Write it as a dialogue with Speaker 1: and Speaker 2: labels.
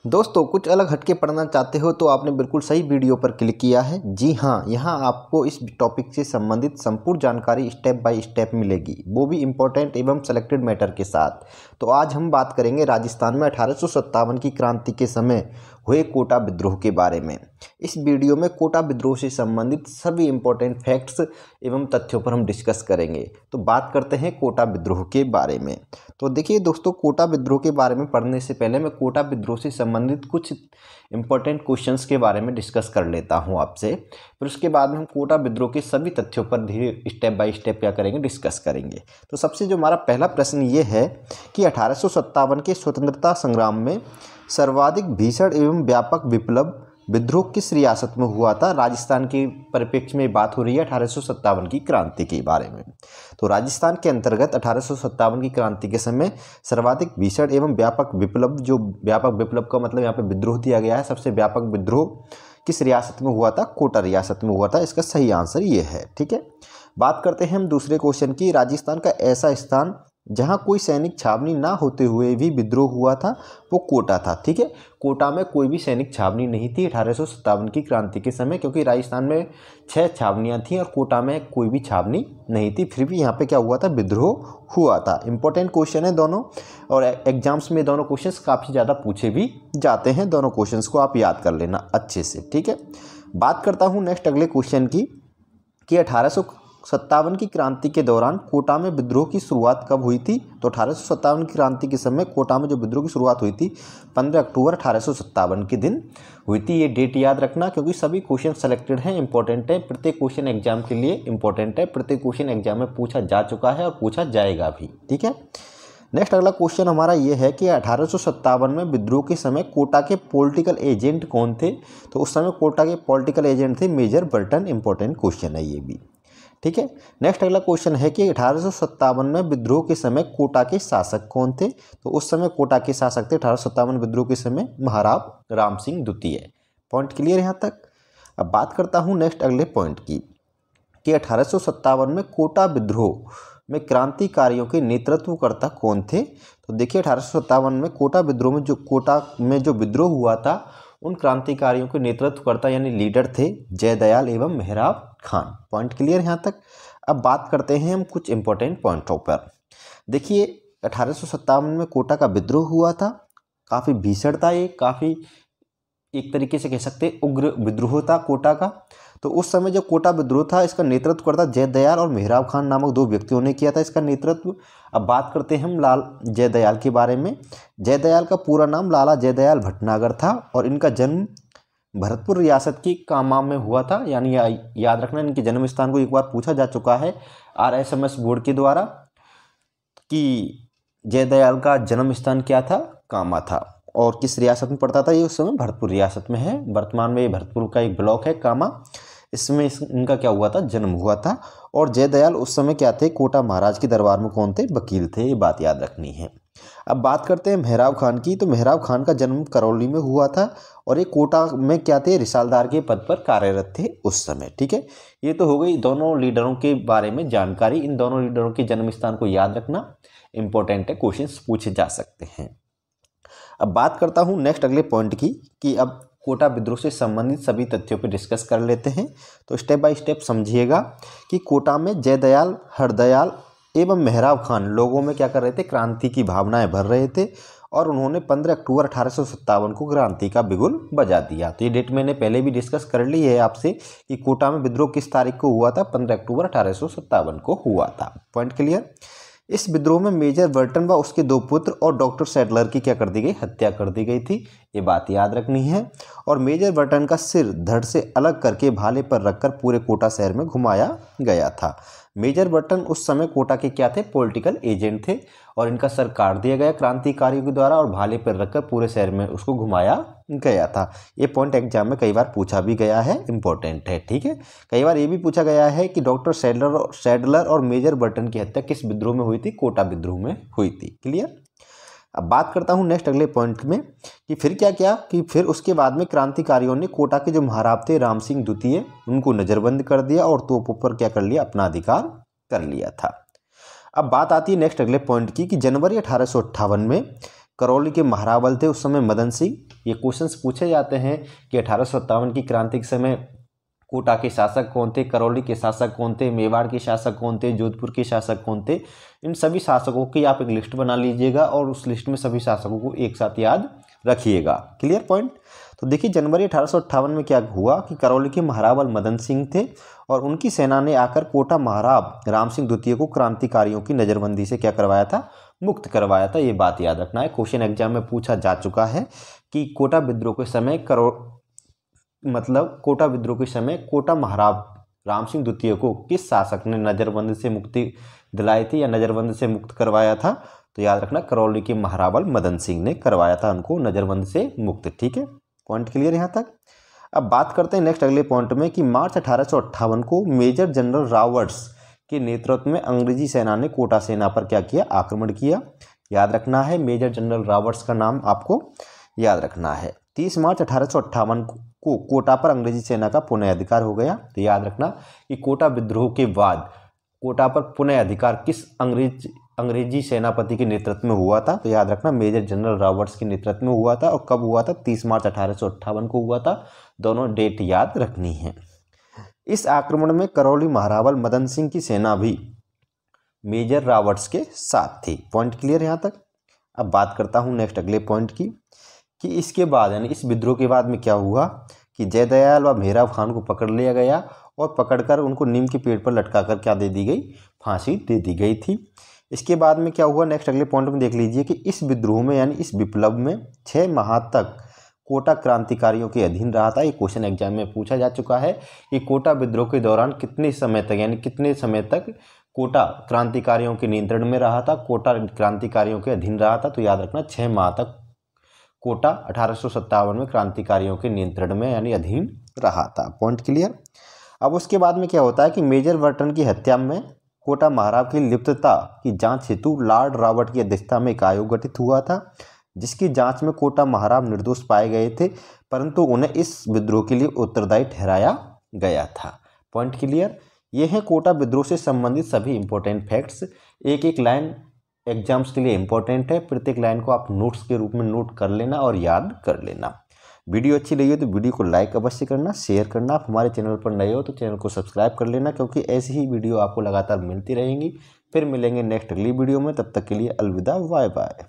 Speaker 1: दोस्तों, कुछ अलग हटके पढ़ना चाहते हो तो आपने बिल्कुल सही वीडियो पर क्लिक किया है। जी हाँ, यहाँ आपको इस टॉपिक से संबंधित संपूर्ण जानकारी स्टेप बाय स्टेप मिलेगी, वो भी इम्पोर्टेंट एवं सेलेक्टेड मैटर के साथ। तो आज हम बात करेंगे राजस्थान में 1857 की क्रांति के समय हुए कोटा विद्रोह के बारे में। इस वीडियो में कोटा विद्रोह से संबंधित सभी इम्पोर्टेंट फैक्ट्स एवं तथ्यों पर हम डिस्कस करेंगे। तो बात करते हैं कोटा विद्रोह के बारे में। तो देखिए दोस्तों, कोटा विद्रोह के बारे में पढ़ने से पहले मैं कोटा विद्रोह से संबंधित कुछ इम्पोर्टेंट क्वेश्चंस के बारे में डिस्कस कर लेता हूं आपसे। फिर उसके बाद में हम कोटा विद्रोह के सभी तथ्यों पर धीरे स्टेप बाय स्टेप क्या करेंगे, डिस्कस करेंगे। तो सबसे जो हमारा पहला प्रश्न ये है कि 1857 के स्वतंत्रता संग्राम में सर्वाधिक भीषण एवं व्यापक विद्रोह किस रियासत में हुआ था। राजस्थान के परिप्रेक्ष्य में बात हो रही है 1857 की क्रांति के बारे में। तो राजस्थान के अंतर्गत 1857 की क्रांति के समय सर्वाधिक भीषण एवं व्यापक विप्लव, जो व्यापक विप्लव का मतलब यहाँ पे विद्रोह दिया गया है, सबसे व्यापक विद्रोह किस रियासत में हुआ था? कोटा रियासत में हुआ था। इसका सही आंसर ये है। ठीक है, बात करते हैं हम दूसरे क्वेश्चन की। राजस्थान का ऐसा स्थान जहां कोई सैनिक छावनी ना होते हुए भी विद्रोह हुआ था, वो कोटा था। ठीक है, कोटा में कोई भी सैनिक छावनी नहीं थी 1857 की क्रांति के समय, क्योंकि राजस्थान में 6 छावनियां थीं और कोटा में कोई भी छावनी नहीं थी। फिर भी यहाँ पे क्या हुआ था? विद्रोह हुआ था। इंपॉर्टेंट क्वेश्चन है दोनों, और एग्जाम्स में दोनों क्वेश्चन काफ़ी ज़्यादा पूछे भी जाते हैं। दोनों क्वेश्चन को आप याद कर लेना अच्छे से। ठीक है, बात करता हूँ नेक्स्ट अगले क्वेश्चन की कि 1857 की क्रांति के दौरान कोटा में विद्रोह की शुरुआत कब हुई थी? तो 1857 की क्रांति के समय कोटा में जो विद्रोह की शुरुआत हुई थी 15 अक्टूबर 1857 के दिन हुई थी। ये डेट याद रखना, क्योंकि सभी क्वेश्चन सेलेक्टेड हैं, इंपॉर्टेंट है। प्रत्येक क्वेश्चन एग्जाम के लिए इंपॉर्टेंट है। प्रत्येक क्वेश्चन एग्जाम में पूछा जा चुका है और पूछा जाएगा भी। ठीक है, नेक्स्ट अगला क्वेश्चन हमारा ये है कि 1857 में विद्रोह के समय कोटा के पॉलिटिकल एजेंट कौन थे? तो उस समय कोटा के पॉलिटिकल एजेंट थे मेजर बर्टन। इंपॉर्टेंट क्वेश्चन है ये भी। ठीक है, नेक्स्ट अगला क्वेश्चन है कि 1857 में विद्रोह के समय कोटा के शासक कौन थे? तो उस समय कोटा के शासक थे 1857 विद्रोह के समय महाराव राम सिंह द्वितीय। पॉइंट क्लियर यहाँ तक। अब बात करता हूँ नेक्स्ट अगले पॉइंट की कि 1857 में कोटा विद्रोह में क्रांतिकारियों के नेतृत्वकर्ता कौन थे? तो देखिए 1857 में कोटा विद्रोह में जो विद्रोह हुआ था, उन क्रांतिकारियों के नेतृत्वकर्ता यानी लीडर थे जयदयाल एवं मेहराब खान। पॉइंट क्लियर यहाँ तक। अब बात करते हैं हम कुछ इंपॉर्टेंट पॉइंटों पर। देखिए 1857 में कोटा का विद्रोह हुआ था, काफ़ी भीषण था ये, काफ़ी एक तरीके से कह सकते हैं उग्र विद्रोह था कोटा का। तो उस समय जो कोटा विद्रोह था, इसका नेतृत्व करता जयदयाल और मेहराब खान नामक 2 व्यक्तियों ने किया था इसका नेतृत्व। अब बात करते हैं हम लाल जयदयाल के बारे में। जयदयाल का पूरा नाम लाला जयदयाल भटनागर था और इनका जन्म भरतपुर रियासत की कामा में हुआ था। यानी याद रखना, इनके जन्म स्थान को एक बार पूछा जा चुका है RSMS बोर्ड के द्वारा कि जयदयाल का जन्म स्थान क्या था? कामा था। और किस रियासत में पड़ता था? ये उस समय भरतपुर रियासत में है। वर्तमान में ये भरतपुर का एक ब्लॉक है कामा, इसमें इनका क्या हुआ था? जन्म हुआ था। और जयदयाल उस समय क्या थे? कोटा महाराज के दरबार में कौन थे? वकील थे। ये बात याद रखनी है। अब बात करते हैं मेहराब खान की। तो मेहराब खान का जन्म करौली में हुआ था और ये कोटा में क्या थे? रिसालदार के पद पर कार्यरत थे उस समय। ठीक है, ये तो हो गई दोनों लीडरों के बारे में जानकारी। इन दोनों लीडरों के जन्म स्थान को याद रखना इंपॉर्टेंट है, क्वेश्चन पूछे जा सकते हैं। अब बात करता हूँ नेक्स्ट अगले पॉइंट की कि अब कोटा विद्रोह से संबंधित सभी तथ्यों पर डिस्कस कर लेते हैं। तो स्टेप बाय स्टेप समझिएगा कि कोटा में जयदयाल, हरदयाल एवं मेहराब खान लोगों में क्या कर रहे थे? क्रांति की भावनाएं भर रहे थे और उन्होंने 15 अक्टूबर 1857 को क्रांति का बिगुल बजा दिया। तो ये डेट मैंने पहले भी डिस्कस कर ली है आपसे कि कोटा में विद्रोह किस तारीख को हुआ था? 15 अक्टूबर 1857 को हुआ था। Point clear. इस विद्रोह में मेजर बर्टन व उसके 2 पुत्र और डॉक्टर सैडलर की क्या कर दी गई? हत्या कर दी गई थी। ये बात याद रखनी है। और मेजर बर्टन का सिर धड़ से अलग करके भाले पर रखकर पूरे कोटा शहर में घुमाया गया था। मेजर बर्टन उस समय कोटा के क्या थे? पॉलिटिकल एजेंट थे और इनका सर काट दिया गया क्रांतिकारियों के द्वारा और भाले पर रखकर पूरे शहर में उसको घुमाया गया था। ये पॉइंट एग्जाम में कई बार पूछा भी गया है, इंपॉर्टेंट है। ठीक है, कई बार ये भी पूछा गया है कि डॉक्टर सैडलर और मेजर बर्टन की हत्या किस विद्रोह में हुई थी? कोटा विद्रोह में हुई थी। क्लियर। अब बात करता हूँ नेक्स्ट अगले पॉइंट में कि फिर क्या क्या कि फिर उसके बाद में क्रांतिकारियों ने कोटा के जो महाराव थे राम सिंह द्वितीय, उनको नज़रबंद कर दिया और तोपों पर क्या कर लिया? अपना अधिकार कर लिया था। अब बात आती है नेक्स्ट अगले पॉइंट की कि जनवरी 1858 में करौली के महारावल थे उस समय मदन सिंह, ये क्वेश्चंस पूछे जाते हैं कि 1857 की क्रांति के समय कोटा के शासक कौन थे, करौली के शासक कौन थे, मेवाड़ के शासक कौन थे, जोधपुर के शासक कौन थे। इन सभी शासकों की आप एक लिस्ट बना लीजिएगा और उस लिस्ट में सभी शासकों को एक साथ याद रखिएगा। Clear point. तो देखिए जनवरी 1858 में क्या हुआ कि करौली के महारावल मदन सिंह थे और उनकी सेना ने आकर कोटा महाराव राम सिंह द्वितीय को क्रांतिकारियों की नज़रबंदी से क्या करवाया था, मुक्त करवाया था। ये बात याद रखना है, क्वेश्चन एग्जाम में पूछा जा चुका है कि कोटा विद्रोह के समय कोटा विद्रोह के समय कोटा महाराव राम सिंह द्वितीय को किस शासक ने नज़रबंदी से मुक्ति दिलाई थी या नज़रबंदी से मुक्त करवाया था। तो याद रखना करौली के महारावल मदन सिंह ने करवाया था उनको नज़रबंदी से मुक्त। ठीक है, पॉइंट क्लियर यहाँ तक। अब बात करते हैं नेक्स्ट अगले पॉइंट में कि मार्च 1858 को मेजर जनरल रॉबर्ट्स के नेतृत्व में अंग्रेजी सेना ने कोटा सेना पर क्या किया, आक्रमण किया। याद रखना है मेजर जनरल रॉबर्ट्स का नाम आपको याद रखना है। 30 मार्च 1858 को कोटा पर अंग्रेजी सेना का पुनः अधिकार हो गया। तो याद रखना कि कोटा विद्रोह के बाद कोटा पर पुनः अधिकार किस अंग्रेजी सेनापति के नेतृत्व में हुआ था। तो याद रखना मेजर जनरल रॉबर्ट्स के नेतृत्व में हुआ था। और कब हुआ था, 30 मार्च 1858 को हुआ था। दोनों डेट याद रखनी है। इस आक्रमण में करौली महारावल मदन सिंह की सेना भी मेजर रॉबर्ट्स के साथ थी। पॉइंट क्लियर यहाँ तक। अब बात करता हूँ नेक्स्ट अगले पॉइंट की कि इसके बाद यानी इस विद्रोह के बाद में क्या हुआ कि जयदयाल व मेहराब खान को पकड़ लिया गया और पकड़कर उनको नीम के पेड़ पर लटकाकर क्या दे दी गई, फांसी दे दी गई थी। इसके बाद में क्या हुआ नेक्स्ट अगले पॉइंट में देख लीजिए कि इस विद्रोह में यानी इस विप्लव में 6 माह तक कोटा क्रांतिकारियों के अधीन रहा था। ये क्वेश्चन एग्जाम में पूछा जा चुका है कि कोटा विद्रोह के दौरान कितने समय तक कोटा क्रांतिकारियों के नियंत्रण में रहा था, कोटा क्रांतिकारियों के अधीन रहा था। तो याद रखना 6 माह तक कोटा 1857 में क्रांतिकारियों के नियंत्रण में यानी अधीन रहा था। Point clear. अब उसके बाद में क्या होता है कि मेजर वर्टन की हत्या में कोटा महाराव की लिप्तता की जांच हेतु लॉर्ड रॉबर्ट की अध्यक्षता में एक आयोग गठित हुआ था, जिसकी जांच में कोटा महाराव निर्दोष पाए गए थे, परंतु उन्हें इस विद्रोह के लिए उत्तरदायी ठहराया गया था। Point clear. ये है कोटा विद्रोह से संबंधित सभी इंपॉर्टेंट फैक्ट्स। एक एक लाइन एग्जाम्स के लिए इंपॉर्टेंट है, प्रत्येक लाइन को आप नोट्स के रूप में नोट कर लेना और याद कर लेना। वीडियो अच्छी लगी हो तो वीडियो को लाइक अवश्य करना, शेयर करना। आप हमारे चैनल पर नए हो तो चैनल को सब्सक्राइब कर लेना, क्योंकि ऐसी ही वीडियो आपको लगातार मिलती रहेंगी। फिर मिलेंगे नेक्स्ट अगली वीडियो में, तब तक के लिए अलविदा, बाय बाय।